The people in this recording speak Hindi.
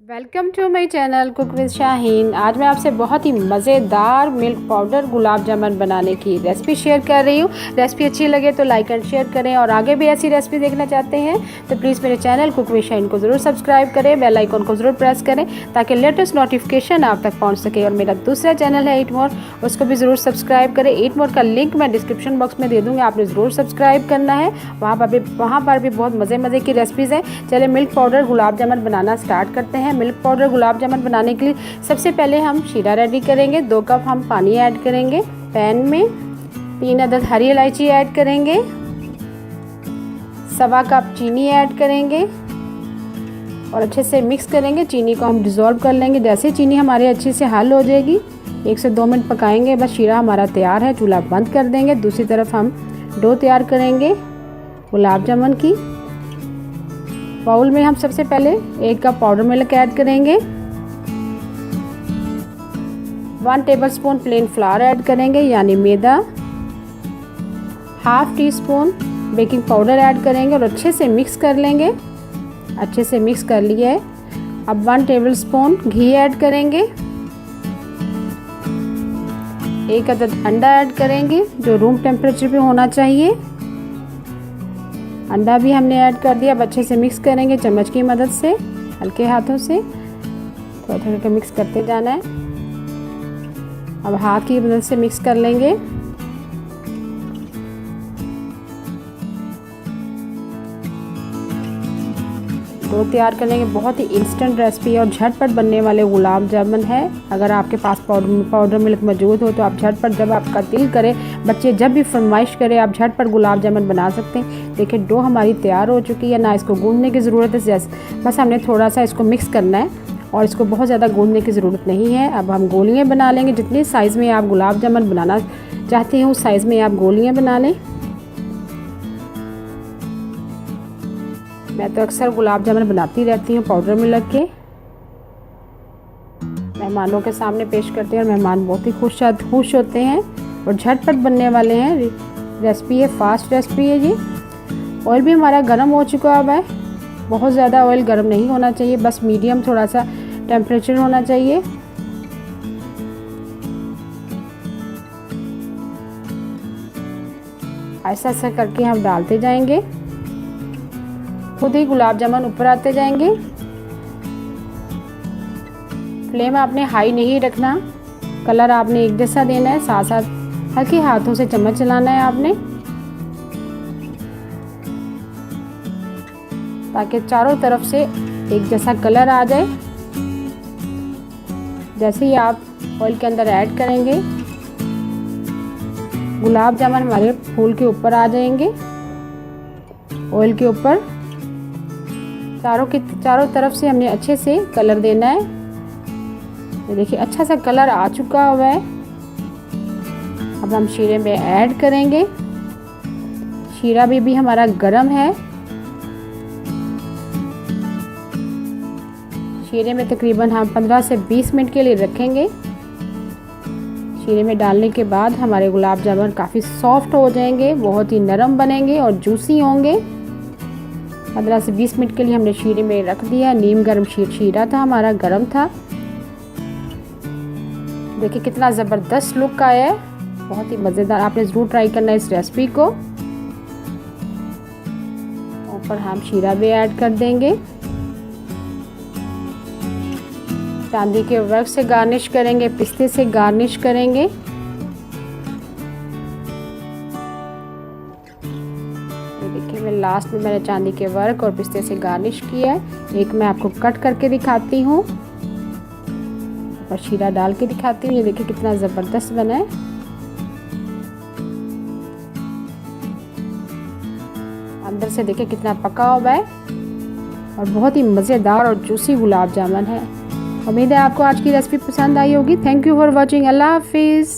Welcome to my channel cook with Shaheen. आज मैं आपसे बहुत ही मज़ेदार मिल्क पाउडर गुलाब जामुन बनाने की रेसिपी शेयर कर रही हूँ। रेसिपी अच्छी लगे तो लाइक एंड शेयर करें और आगे भी ऐसी रेसिपी देखना चाहते हैं तो प्लीज़ मेरे चैनल कुक विद शाहीन को ज़रूर सब्सक्राइब करें, बेल आइकन को ज़रूर प्रेस करें ताकि लेटेस्ट नोटिफिकेशन आप तक पहुँच सके। और मेरा दूसरा चैनल है ईट मोर, उसको भी ज़रूर सब्सक्राइब करें। ईट मोर का लिंक मैं डिस्क्रिप्शन बॉक्स में दे दूँगी, आपने ज़रूर सब्सक्राइब करना है। वहाँ पर भी बहुत मज़े की रेसिपीज़ हैं। चलिए मिल्क पाउडर गुलाब जामुन बनाना स्टार्ट करते हैं। मिल्क पाउडर गुलाब जामुन बनाने के लिए सबसे पहले हम शीरा रेडी करेंगे। 2 कप हम पानी ऐड करेंगे पैन में। 3 अदद हरी इलायची ऐड करेंगे। 1.25 कप चीनी ऐड करेंगे और अच्छे से मिक्स करेंगे। चीनी को हम डिज़ोल्व कर लेंगे। जैसे चीनी हमारी अच्छे से हल हो जाएगी 1 से 2 मिनट पकाएंगे, बस शीरा हमारा तैयार है। चूल्हा बंद कर देंगे। दूसरी तरफ हम डो तैयार करेंगे गुलाब जामुन की। बाउल में हम सबसे पहले 1 कप पाउडर मिल्क ऐड करेंगे। 1 टेबलस्पून प्लेन फ्लावर ऐड करेंगे यानी मैदा। ½ टीस्पून बेकिंग पाउडर ऐड करेंगे और अच्छे से मिक्स कर लेंगे। अच्छे से मिक्स कर लिया है। अब 1 टेबलस्पून घी ऐड करेंगे। 1 अदद अंडा ऐड करेंगे जो रूम टेम्परेचर पे होना चाहिए। अंडा भी हमने ऐड कर दिया। अब अच्छे से मिक्स करेंगे चम्मच की मदद से, हल्के हाथों से थोड़ा थोड़ा करके मिक्स करते जाना है। अब हाथ की मदद से मिक्स कर लेंगे। डो तैयार कर लेंगे। बहुत ही इंस्टेंट रेसिपी और झटपट बनने वाले गुलाब जामुन है। अगर आपके पास पाउडर मिल्क मौजूद हो तो आप झटपट, जब आपका दिल करे, बच्चे जब भी फरमाइश करे, आप झटपट गुलाब जामुन बना सकते हैं। देखिए डो हमारी तैयार हो चुकी है, ना इसको गूंदने की ज़रूरत है। जैसे बस हमने थोड़ा सा इसको मिक्स करना है और इसको बहुत ज़्यादा गूंदने की ज़रूरत नहीं है। अब हम गोलियाँ बना लेंगे। जितनी साइज़ में आप गुलाब जामुन बनाना चाहते हैं उस साइज़ में आप गोलियाँ बना लें। मैं तो अक्सर गुलाब जामुन बनाती रहती हूँ पाउडर मिल्क के। मेहमानों के सामने पेश करते हैं और मेहमान बहुत ही खुश होते हैं और झटपट बनने वाले हैं। रेसिपी है, फास्ट रेसिपी है जी। ऑयल भी हमारा गर्म हो चुका है। बहुत ज़्यादा ऑयल गर्म नहीं होना चाहिए, बस मीडियम थोड़ा सा टेम्परेचर होना चाहिए। ऐसा ऐसा करके हम डालते जाएंगे। खुद ही गुलाब जामुन ऊपर आते जाएंगे। फ्लेम आपने हाई नहीं रखना। कलर आपने एक जैसा देना है, साथ साथ हल्के हाथों से चम्मच चलाना है आपने, ताकि चारों तरफ से एक जैसा कलर आ जाए। जैसे ही आप ऑयल के अंदर ऐड करेंगे गुलाब जामुन हमारे फूल के ऊपर आ जाएंगे। ऑयल के ऊपर चारों तरफ से हमने अच्छे से कलर देना है। ये देखिए अच्छा सा कलर आ चुका हुआ है। अब हम शीरे में ऐड करेंगे। शीरा भी हमारा गरम है। शीरे में तकरीबन हम 15 से 20 मिनट के लिए रखेंगे। शीरे में डालने के बाद हमारे गुलाब जामुन काफ़ी सॉफ्ट हो जाएंगे, बहुत ही नरम बनेंगे और जूसी होंगे। 15 से 20 मिनट के लिए हमने शीरे में रख दिया। नीम गर्म शीरा था हमारा, गर्म था। देखिए कितना ज़बरदस्त लुक आया है, बहुत ही मज़ेदार। आपने ज़रूर ट्राई करना है इस रेसिपी को। ऊपर हम शीरा भी ऐड कर देंगे। चांदी के वर्क से गार्निश करेंगे, पिस्ते से गार्निश करेंगे। देखिए मैं लास्ट में मैंने चांदी के वर्क और पिस्ते से गार्निश किया है। एक मैं आपको कट करके दिखाती हूँ और शीरा डाल के दिखाती हूँ। ये देखिए कितना ज़बरदस्त बना है। अंदर से देखिए कितना पका हुआ है और बहुत ही मज़ेदार और जूसी गुलाब जामुन है। उम्मीद है आपको आज की रेसिपी पसंद आई होगी। Thank you for watching. अल्लाह हाफिज़।